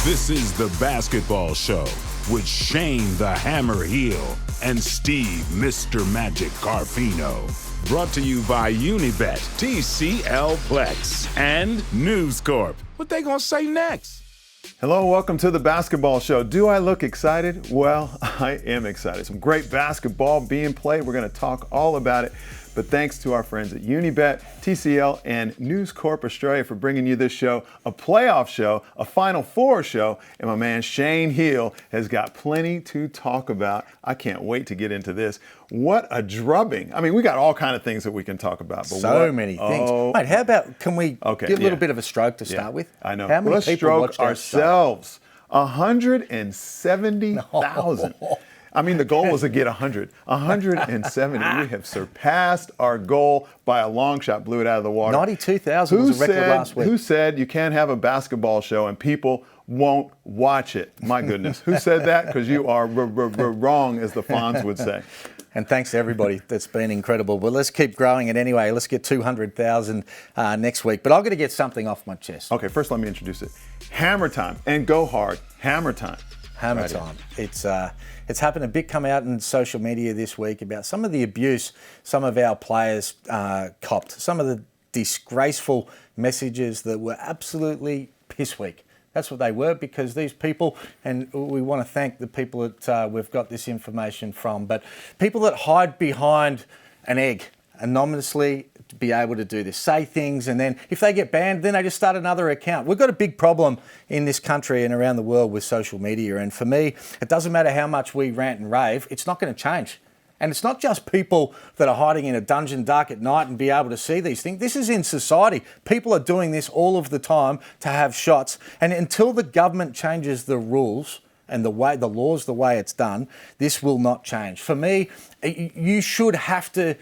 This is the Basketball Show with Shane the Hammer Heel and Steve Mr. Magic Garfino. Brought to you by Unibet, TCL Plex, and News Corp. What they gonna say next? Hello, welcome to the Basketball Show. Do I look excited? Well, I am excited. Some great basketball being played. We're going to talk all about it. But thanks to our friends at Unibet, TCL, and News Corp Australia for bringing you this show, a playoff show, a Final Four show, and my man Shane Heel has got plenty to talk about. I can't wait to get into this. What a drubbing. I mean, we got all kind of things that we can talk about. But so many things. Mate, how about, can we give a little bit of a stroke to start with? I know. How many Let's people stroke watched our ourselves. 170,000. I mean, the goal was to get 100. 170. We have surpassed our goal by a long shot, blew it out of the water. 92,000 was a record last week. Who said you can't have a basketball show and people won't watch it? My goodness. Who said that? Because you are wrong, as the Fonz would say. And thanks to everybody. That's been incredible. But let's keep growing it anyway. Let's get 200,000 next week. But I've got to get something off my chest. Okay, first let me introduce it. Hammer time. And go hard. Hammer time. Hammer time. It's happened a bit come out in social media this week about some of the abuse some of our players copped, some of the disgraceful messages that were absolutely piss weak. That's what they were, because these people, and we want to thank the people that we've got this information from, but people that hide behind an egg anonymously to be able to do this, say things, and then if they get banned, then they just start another account. We've got a big problem in this country and around the world with social media, and for me, it doesn't matter how much we rant and rave, it's not going to change. And it's not just people that are hiding in a dungeon dark at night and be able to see these things. This is in society. People are doing this all of the time to have shots. And until the government changes the rules and the laws, the way it's done, this will not change. For me, you should have to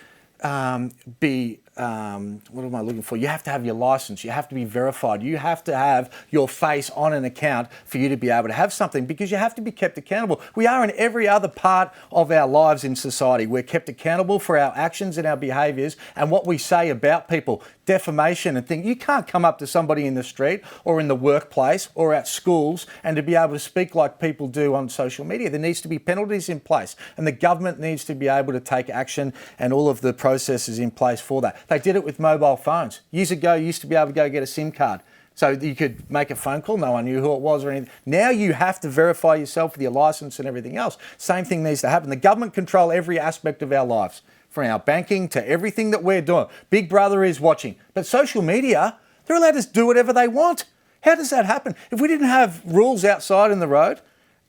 what am I looking for? You have to have your license. You have to be verified. You have to have your face on an account for you to be able to have something, because you have to be kept accountable. We are in every other part of our lives in society. We're kept accountable for our actions and our behaviours and what we say about people. Defamation and things. You can't come up to somebody in the street or in the workplace or at schools and to be able to speak like people do on social media. There needs to be penalties in place, and the government needs to be able to take action and all of the processes in place for that. They did it with mobile phones. Years ago, you used to be able to go get a SIM card. So you could make a phone call, no one knew who it was or anything. Now you have to verify yourself with your license and everything else. Same thing needs to happen. The government control every aspect of our lives, from our banking to everything that we're doing. Big Brother is watching. But social media, they're allowed to do whatever they want. How does that happen? If we didn't have rules outside in the road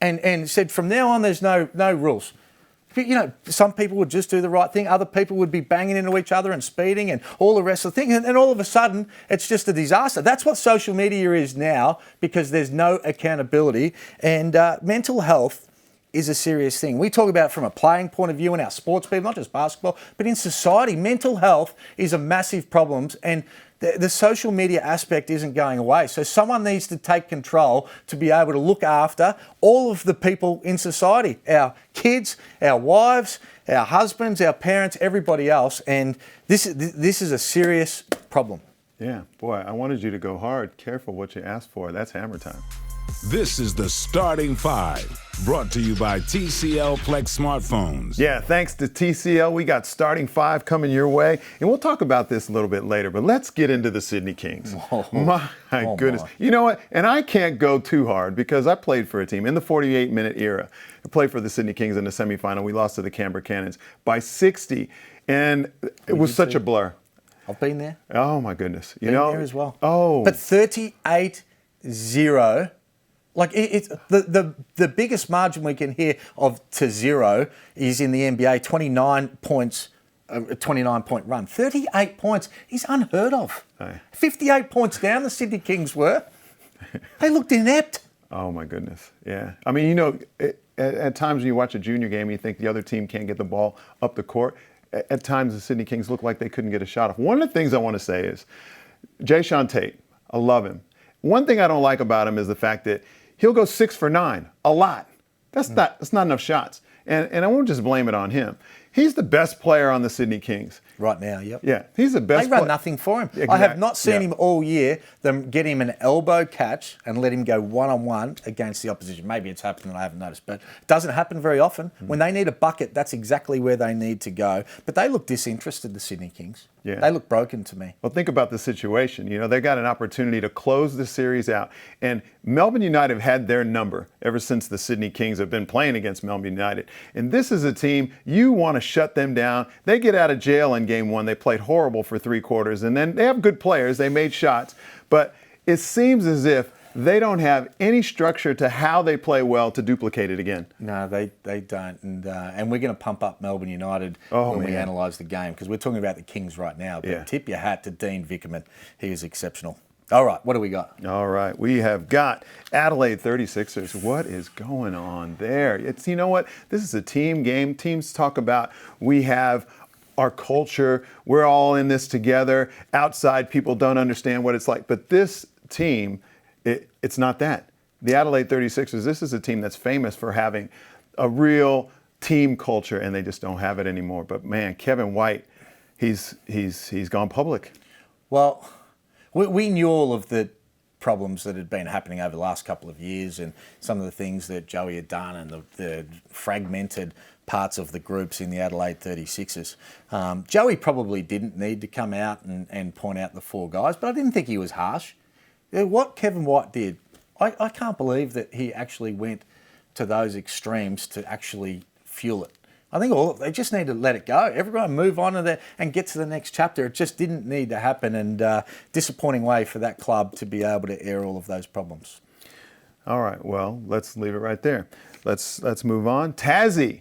and said from now on there's no rules, you know, some people would just do the right thing. Other people would be banging into each other and speeding and all the rest of the thing. And all of a sudden, it's just a disaster. That's what social media is now, because there's no accountability. And mental health is a serious thing. We talk about it from a playing point of view in our sports people, not just basketball, but in society. Mental health is a massive problem. And the social media aspect isn't going away. So someone needs to take control to be able to look after all of the people in society, our kids, our wives, our husbands, our parents, everybody else. And this is a serious problem. Yeah, boy, I wanted you to go hard. Careful what you ask for. That's hammer time. This is the Starting Five, brought to you by TCL Plex smartphones. Yeah, thanks to TCL, we got Starting Five coming your way, and we'll talk about this a little bit later, but let's get into the Sydney Kings. My goodness. My. You know what? And I can't go too hard, because I played for a team in the 48-minute era. I played for the Sydney Kings in the semifinal. We lost to the Canberra Cannons by 60, and it was such a blur. I've been there. Oh, my goodness. Been there as well. Oh. But 38-0. Like, it's the biggest margin we can hear of to zero is in the NBA, 29 points, a 29-point run. 38 points is unheard of. 58 points down, the Sydney Kings were. They looked inept. Oh, my goodness. Yeah. I mean, you know, at times when you watch a junior game and you think the other team can't get the ball up the court, at times the Sydney Kings look like they couldn't get a shot off. One of the things I want to say is Jae'Sean Tate, I love him. One thing I don't like about him is the fact that he'll go 6 for 9, a lot. That's not enough shots. And I won't just blame it on him. He's the best player on the Sydney Kings. Right now, yep. Yeah, he's the best. They run nothing for him. I have not seen him all year, them get him an elbow catch and let him go one-on-one against the opposition. Maybe it's happened and I haven't noticed, but it doesn't happen very often. When they need a bucket, that's exactly where they need to go. But they look disinterested, the Sydney Kings. Yeah. They look broken to me. Well, think about the situation. They got an opportunity to close the series out. And Melbourne United have had their number ever since the Sydney Kings have been playing against Melbourne United. And this is a team, you want to shut them down. They get out of jail in game one. They played horrible for 3 quarters. And then they have good players. They made shots. But it seems as if they don't have any structure to how they play well to duplicate it again. No, they don't. And we're going to pump up Melbourne United when we analyse the game, because we're talking about the Kings right now. But tip your hat to Dean Vickerman. He is exceptional. All right, what do we got? All right, we have got Adelaide 36ers. What is going on there? It's, you know what? This is a team game. Teams talk about we have our culture. We're all in this together. Outside people don't understand what it's like. But this team, it's not that. The Adelaide 36ers, this is a team that's famous for having a real team culture, and they just don't have it anymore. But man, Kevin White, he's gone public. Well, we knew all of the problems that had been happening over the last couple of years and some of the things that Joey had done and the fragmented parts of the groups in the Adelaide 36ers. Joey probably didn't need to come out and point out the 4 guys, but I didn't think he was harsh. What Kevin White did, I can't believe that he actually went to those extremes to actually fuel it. I think they just need to let it go. Everyone move on and get to the next chapter. It just didn't need to happen, and disappointing way for that club to be able to air all of those problems. All right, well, let's leave it right there. Let's move on. Tassie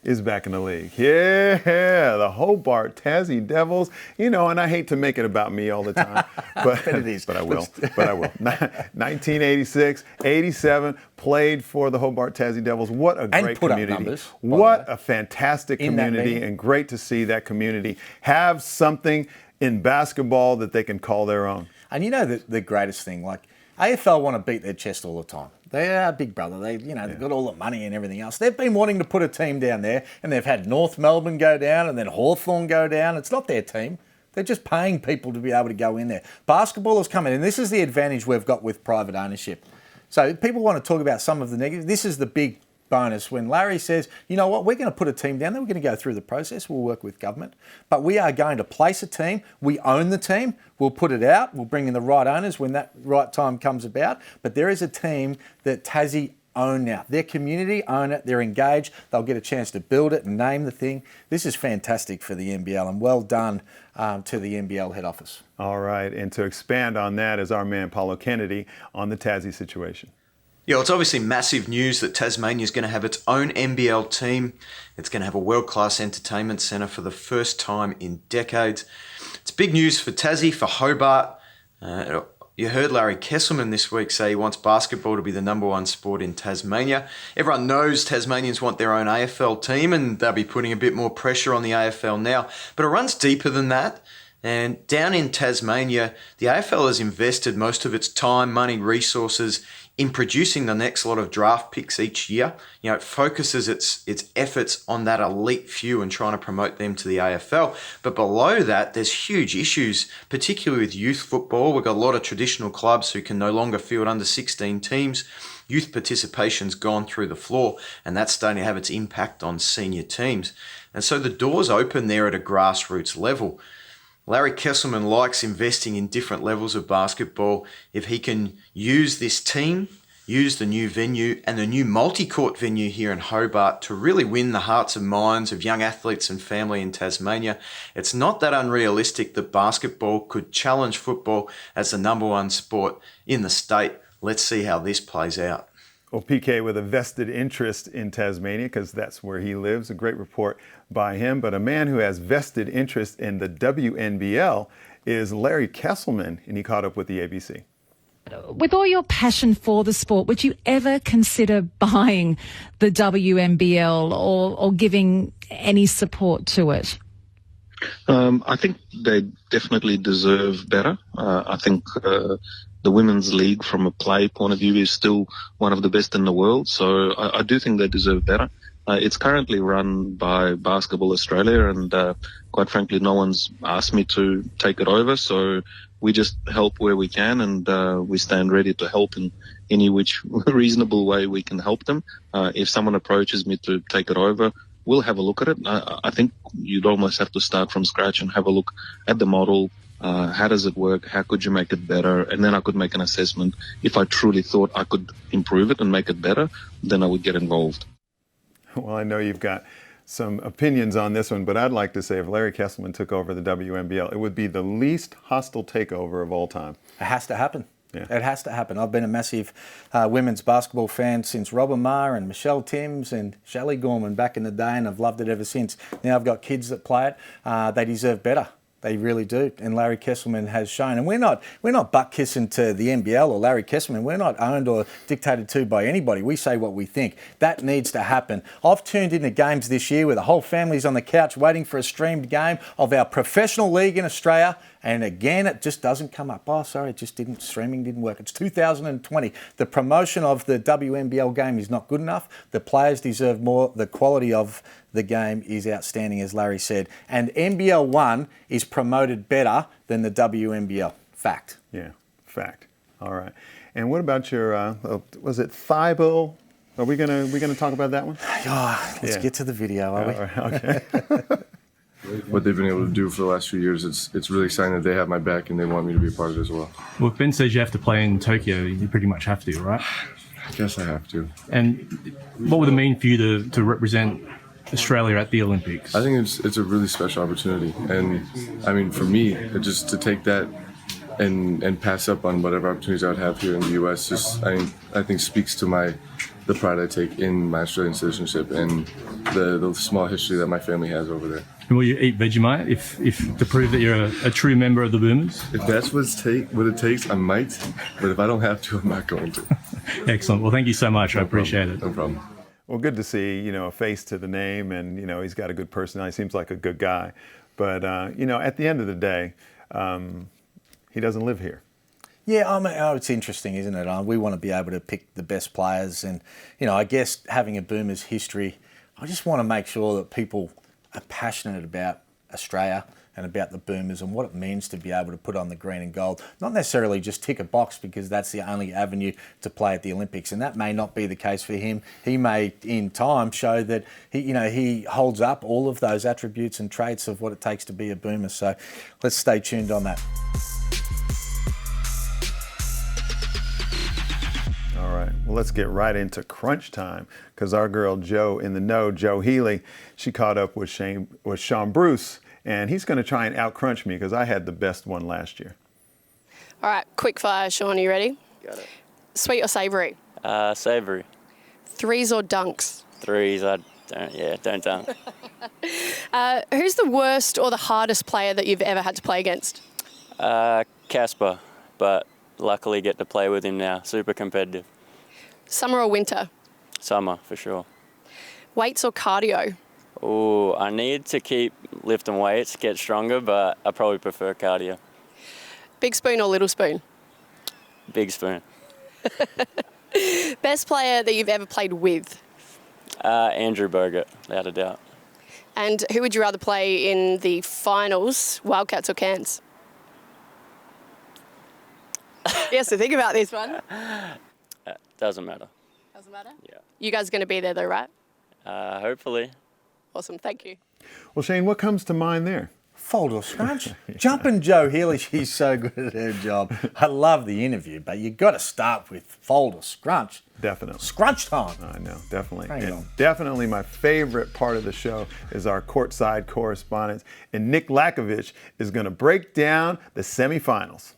is back in the league. Yeah, the Hobart Tassie Devils. And I hate to make it about me all the time, but I will. 1986, 87, played for the Hobart Tassie Devils. What a great community. Numbers, what a fantastic community, and great to see that community have something in basketball that they can call their own. And the greatest thing, like AFL want to beat their chest all the time. They're our big brother. They've got all the money and everything else. They've been wanting to put a team down there, and they've had North Melbourne go down and then Hawthorn go down. It's not their team. They're just paying people to be able to go in there. Basketball is coming, and this is the advantage we've got with private ownership. So people want to talk about some of the negatives. This is the big bonus when Larry says, you know what, we're going to put a team down there, we're going to go through the process, we'll work with government, but we are going to place a team, we own the team, we'll put it out, we'll bring in the right owners when that right time comes about, but there is a team that Tassie own now. Their community own it, they're engaged, they'll get a chance to build it and name the thing. This is fantastic for the NBL, and well done to the NBL head office. All right, and to expand on that is our man Paulo Kennedy on the Tassie situation. Yeah, well, it's obviously massive news that Tasmania is going to have its own NBL team. It's going to have a world-class entertainment centre for the first time in decades. It's big news for Tassie, for Hobart. You heard Larry Kesselman this week say he wants basketball to be the #1 sport in Tasmania. Everyone knows Tasmanians want their own AFL team, and they'll be putting a bit more pressure on the AFL now. But it runs deeper than that. And down in Tasmania, the AFL has invested most of its time, money, resources in producing the next lot of draft picks each year. It focuses its efforts on that elite few and trying to promote them to the AFL. But below that, there's huge issues, particularly with youth football. We've got a lot of traditional clubs who can no longer field under 16 teams. Youth participation's gone through the floor, and that's starting to have its impact on senior teams. And so the door's open there at a grassroots level. Larry Kesselman likes investing in different levels of basketball. If he can use this team, use the new venue and the new multi-court venue here in Hobart to really win the hearts and minds of young athletes and family in Tasmania, it's not that unrealistic that basketball could challenge football as the #1 sport in the state. Let's see how this plays out. Well, PK with a vested interest in Tasmania, because that's where he lives. A great report by him. But a man who has vested interest in the WNBL is Larry Kesselman, and he caught up with the ABC. With all your passion for the sport, would you ever consider buying the WNBL or giving any support to it? I think they definitely deserve better. I think the Women's League, from a play point of view, is still one of the best in the world. So I do think they deserve better. It's currently run by Basketball Australia, and quite frankly, no one's asked me to take it over. So we just help where we can, and we stand ready to help in any which reasonable way we can help them. If someone approaches me to take it over, we'll have a look at it. I think you'd almost have to start from scratch and have a look at the model. How does it work? How could you make it better? And then I could make an assessment. If I truly thought I could improve it and make it better, then I would get involved. Well, I know you've got some opinions on this one, but I'd like to say if Larry Kesselman took over the WNBL, it would be the least hostile takeover of all time. It has to happen. Yeah. It has to happen. I've been a massive women's basketball fan since Robin Maher and Michelle Timms and Shelley Gorman back in the day, and I've loved it ever since. Now I've got kids that play it. They deserve better. They really do, and Larry Kesselman has shown. And we're not butt kissing to the NBL or Larry Kesselman. We're not owned or dictated to by anybody. We say what we think. That needs to happen. I've tuned into games this year where the whole family's on the couch waiting for a streamed game of our professional league in Australia. And again, it just doesn't come up. Oh, sorry, it just didn't. Streaming didn't work. It's 2020. The promotion of the WNBL game is not good enough. The players deserve more. The quality of the game is outstanding, as Larry said. And NBL 1 is promoted better than the WNBL. Fact. Yeah, fact. All right. And what about your, was it thigh bowl? Are we gonna talk about that one? Oh, let's get to the video, are we? All right, okay. What they've been able to do for the last few years, it's really exciting that they have my back and they want me to be a part of it as well. Well, if Ben says you have to play in Tokyo, you pretty much have to, right? I guess I have to. And what would it mean for you to represent Australia at the Olympics? I think it's a really special opportunity, and I mean for me, just to take that and pass up on whatever opportunities I would have here in the U.S. I think speaks to the pride I take in my Australian citizenship and the small history that my family has over there. And will you eat Vegemite if to prove that you're a true member of the Boomers? If that's what it takes, I might. But if I don't have to, I'm not going to. Excellent. Well, thank you so much. I appreciate it. No problem. Well, good to see, a face to the name, and, he's got a good personality. Seems like a good guy. But, at the end of the day, he doesn't live here. Yeah, it's interesting, isn't it? We want to be able to pick the best players, and, I guess having a Boomers history, I just want to make sure that people are passionate about Australia and about the Boomers and what it means to be able to put on the green and gold. Not necessarily just tick a box because that's the only avenue to play at the Olympics, and that may not be the case for him. He may, in time, show that he holds up all of those attributes and traits of what it takes to be a Boomer. So let's stay tuned on that. All right, well, let's get right into crunch time because our girl Jo in the know, Jo Healy, she caught up with Sean Bruce, and he's going to try and out-crunch me because I had the best one last year. All right, quick fire, Sean, are you ready? Got it. Sweet or savoury? Savoury. Threes or dunks? Threes, don't dunk. Who's the worst or the hardest player that you've ever had to play against? Casper, but luckily get to play with him now. Super competitive. Summer or winter? Summer, for sure. Weights or cardio? Oh, I need to keep lifting weights, get stronger, but I probably prefer cardio. Big spoon or little spoon? Big spoon. Best player that you've ever played with? Andrew Bogut, without a doubt. And who would you rather play in the finals, Wildcats or Cairns? Yes, so think about this one. Doesn't matter. Doesn't matter? Yeah. You guys are going to be there though, right? Hopefully. Awesome, thank you. Well, Shane, what comes to mind there? Fold or scrunch. Jumping Jo Healy, she's so good at her job. I love the interview, but you've got to start with fold or scrunch. Definitely. Scrunch time. I know, definitely. Hang And on. definitely my favorite part of the show is our courtside correspondence. And Nick Lakovich is going to break down the semifinals.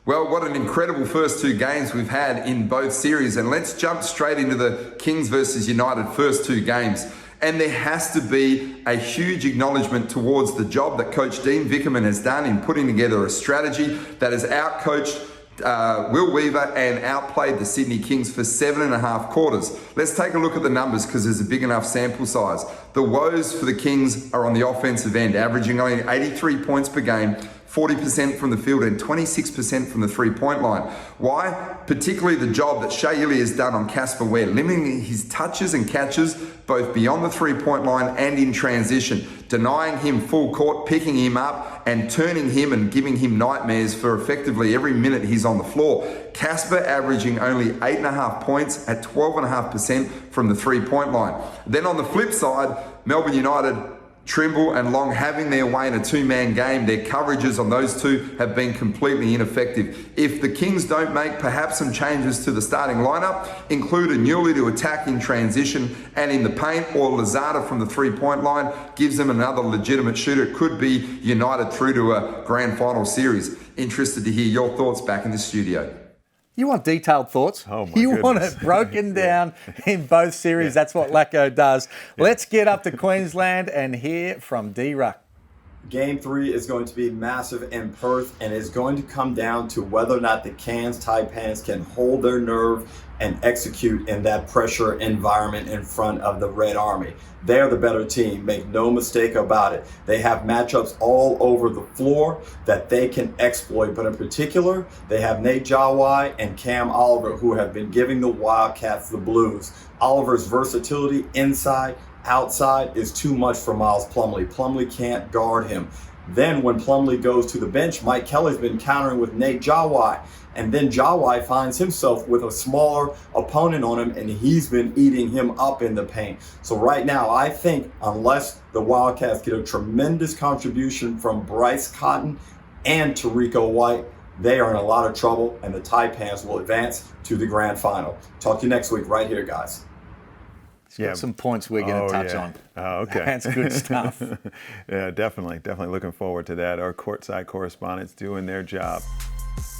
Well, what an incredible first two games we've had in both series. And let's jump straight into the Kings versus United first two games. And there has to be a huge acknowledgement towards the job that Coach Dean Vickerman has done in putting together a strategy that has outcoached Will Weaver and outplayed the Sydney Kings for 7.5 quarters. Let's take a look at the numbers because there's a big enough sample size. The woes for the Kings are on the offensive end, averaging only 83 points per game, 40% from the field and 26% from the three-point line. Why? Particularly the job that Shea Ili has done on Casper Ware, limiting his touches and catches both beyond the three-point line and in transition, denying him full court, picking him up and turning him and giving him nightmares for effectively every minute he's on the floor. Casper averaging only 8.5 points at 12.5% from the three-point line. Then on the flip side, Melbourne United, Trimble and Long having their way in a two-man game. Their coverages on those two have been completely ineffective. If the Kings don't make perhaps some changes to the starting lineup, include a Newley to attack in transition and in the paint, or Lazada from the three-point line, gives them another legitimate shooter, it could be United through to a grand final series. Interested to hear your thoughts back in the studio. You want detailed thoughts? Oh my you goodness. want it broken down in both series. That's what Lacko does. Let's get up to Queensland and hear from D-Ruck. Game 3 is going to be massive in Perth, and it's going to come down to whether or not the Cairns Taipans can hold their nerve and execute in that pressure environment in front of the Red Army. They're the better team, make no mistake about it. They have matchups all over the floor that they can exploit, but in particular, they have Nate Jawai and Cam Oliver, who have been giving the Wildcats the blues. Oliver's versatility inside, outside is too much for Miles Plumlee. Plumlee can't guard him. Then when Plumlee goes to the bench, Mike Kelly's been countering with Nate Jawai. And then Jawai finds himself with a smaller opponent on him, and he's been eating him up in the paint. So right now, I think unless the Wildcats get a tremendous contribution from Bryce Cotton and Tarico White, they are in a lot of trouble, and the Taipans will advance to the grand final. Talk to you next week right here, guys. Some points we're going to touch on. Oh, okay. That's good stuff. Yeah, definitely looking forward to that. Our courtside correspondents doing their job.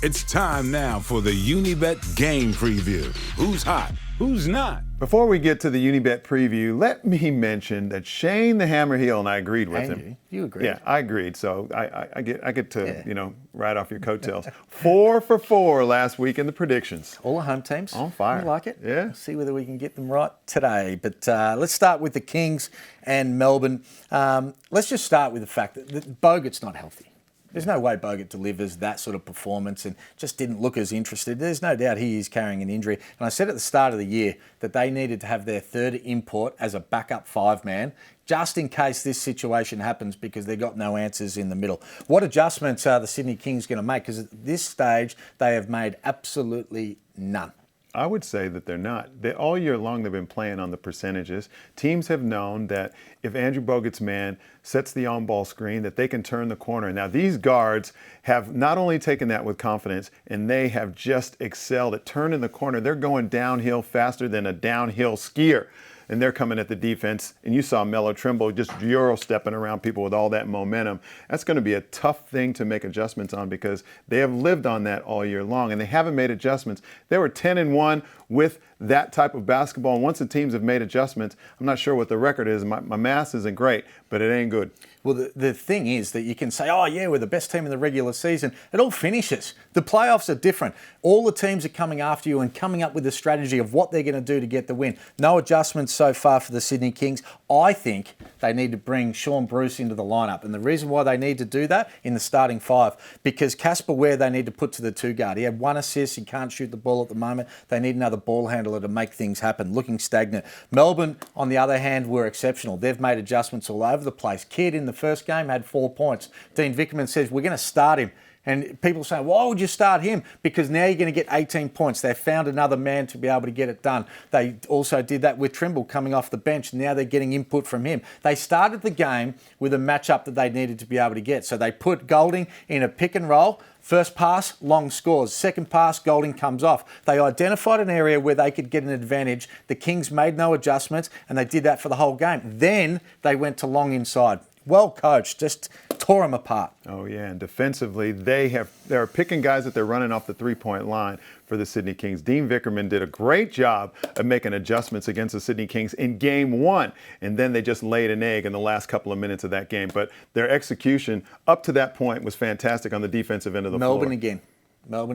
It's time now for the Unibet game preview. Who's hot? Who's not? Before we get to the Unibet preview, let me mention that Shane the Hammer Hill, and I agreed with him. You agreed. Yeah, I agreed. So I get to ride off your coattails. 4 for 4 last week in the predictions. All the home teams on fire. I like it. Yeah. We'll see whether we can get them right today. But let's start with the Kings and Melbourne. Let's just start with the fact that Bogut's not healthy. There's no way Bogut delivers that sort of performance and just didn't look as interested. There's no doubt he is carrying an injury. And I said at the start of the year that they needed to have their third import as a backup 5-man just in case this situation happens because they've got no answers in the middle. What adjustments are the Sydney Kings going to make? Because at this stage, they have made absolutely none. I would say that they're not. All year long, they've been playing on the percentages. Teams have known that if Andrew Bogut's man sets the on-ball screen, that they can turn the corner. Now, these guards have not only taken that with confidence, and they have just excelled at turning the corner. They're going downhill faster than a downhill skier. And they're coming at the defense. And you saw Melo Trimble just Euro-stepping around people with all that momentum. That's going to be a tough thing to make adjustments on because they have lived on that all year long, and they haven't made adjustments. They were 10-1 with that type of basketball. And once the teams have made adjustments, I'm not sure what the record is. My math isn't great, but it ain't good. Well, the thing is that you can say, oh, yeah, we're the best team in the regular season. It all finishes. The playoffs are different. All the teams are coming after you and coming up with a strategy of what they're going to do to get the win. No adjustments so far for the Sydney Kings. I think they need to bring Sean Bruce into the lineup. And the reason why they need to do that in the starting 5, because Casper Ware they need to put to the 2 guard. He had 1 assist. He can't shoot the ball at the moment. They need another ball handler to make things happen. Looking stagnant. Melbourne, on the other hand, were exceptional. They've made adjustments all over the place. Kidd in the first game had 4 points. Dean Vickerman says, we're going to start him. And people say, why would you start him? Because now you're going to get 18 points. They've found another man to be able to get it done. They also did that with Trimble coming off the bench. Now they're getting input from him. They started the game with a matchup that they needed to be able to get. So they put Golding in a pick and roll. First pass, Long scores. Second pass, Golding comes off. They identified an area where they could get an advantage. The Kings made no adjustments, and they did that for the whole game. Then they went to Long inside. Well coached, just tore them apart. Oh, yeah, and defensively, they're picking guys that they're running off the three-point line for the Sydney Kings. Dean Vickerman did a great job of making adjustments against the Sydney Kings in Game 1, and then they just laid an egg in the last couple of minutes of that game. But their execution up to that point was fantastic on the defensive end of the floor. Melbourne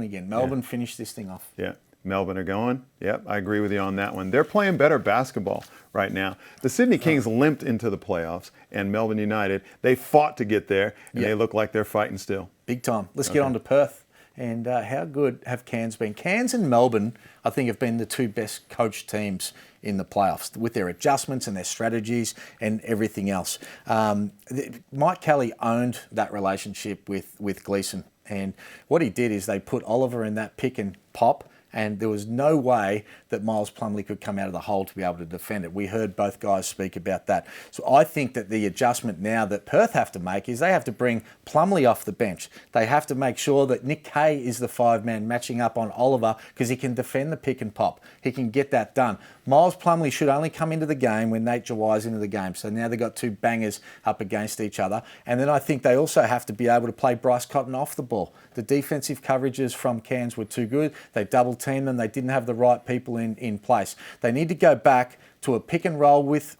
again. Melbourne finished this thing off. Yeah. Melbourne are going. Yep, I agree with you on that one. They're playing better basketball right now. The Sydney Kings limped into the playoffs, and Melbourne United, they fought to get there, and they look like they're fighting still. Big time. Let's get on to Perth. And how good have Cairns been? Cairns and Melbourne, I think, have been the two best coached teams in the playoffs with their adjustments and their strategies and everything else. Mike Kelly owned that relationship with Gleeson. And what he did is they put Oliver in that pick and pop, and there was no way that Miles Plumlee could come out of the hole to be able to defend it. We heard both guys speak about that. So I think that the adjustment now that Perth have to make is they have to bring Plumlee off the bench. They have to make sure that Nick Kay is the 5-man matching up on Oliver because he can defend the pick and pop. He can get that done. Miles Plumlee should only come into the game when Nate Jawai's into the game. So now they've got two bangers up against each other. And then I think they also have to be able to play Bryce Cotton off the ball. The defensive coverages from Cairns were too good. They double-teamed them. They didn't have the right people in place. They need to go back to a pick and roll with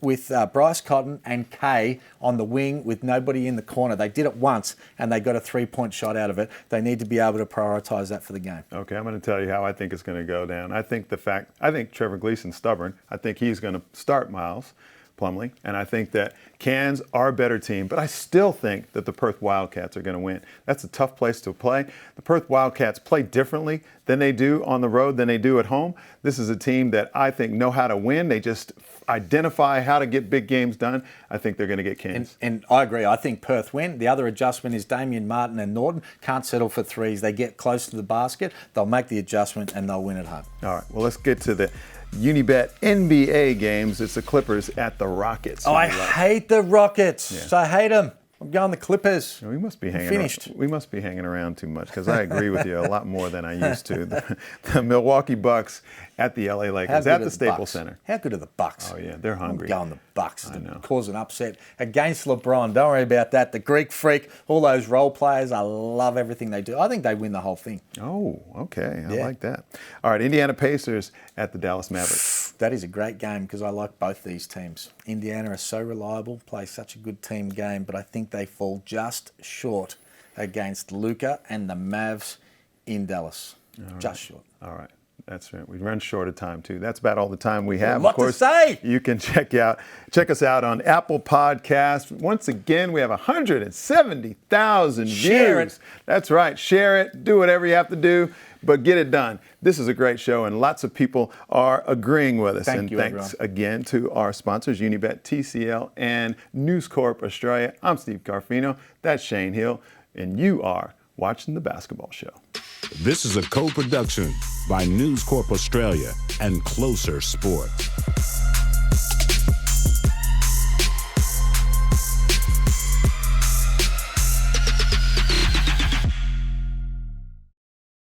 Bryce Cotton and Kay on the wing with nobody in the corner. They did it once and they got a 3-point shot out of it. They need to be able to prioritise that for the game. Okay, I'm going to tell you how I think it's going to go down. I think Trevor Gleeson's stubborn. I think he's going to start Miles Plumlee, and I think that Cairns are a better team, but I still think that the Perth Wildcats are going to win. That's a tough place to play. The Perth Wildcats play differently than they do on the road than they do at home. This is a team that I think know how to win. They just identify how to get big games done. I think they're going to get Cairns. And I agree. I think Perth win. The other adjustment is Damian Martin and Norton can't settle for threes. They get close to the basket. They'll make the adjustment and they'll win at home. All right, well, let's get to the Unibet NBA games. It's the Clippers at the Rockets. Oh, I hate the Rockets. Yeah. So I hate them. I'm going the Clippers. We must be hanging around too much because I agree with you a lot more than I used to. The Milwaukee Bucks at the LA Lakers at the Staples Center. How good are the Bucks? Oh yeah, they're hungry. I'm going the Bucks to cause an upset against LeBron. Don't worry about that. The Greek Freak, all those role players. I love everything they do. I think they win the whole thing. Oh, okay. I like that. All right, Indiana Pacers at the Dallas Mavericks. That is a great game because I like both these teams. Indiana are so reliable, play such a good team game, but I think they fall just short against Luka and the Mavs in Dallas. Just short. All right. That's right. We run short of time, too. That's about all the time we have. What to say? You can check us out on Apple Podcasts. Once again, we have 170,000 views. Share it. That's right. Share it. Do whatever you have to do, but get it done. This is a great show, and lots of people are agreeing with us. Thanks everyone. Again to our sponsors, Unibet, TCL, and News Corp Australia. I'm Steve Carfino. That's Shane Hill, and you are watching The Basketball Show. This is a co-production by News Corp Australia and Closer Sports.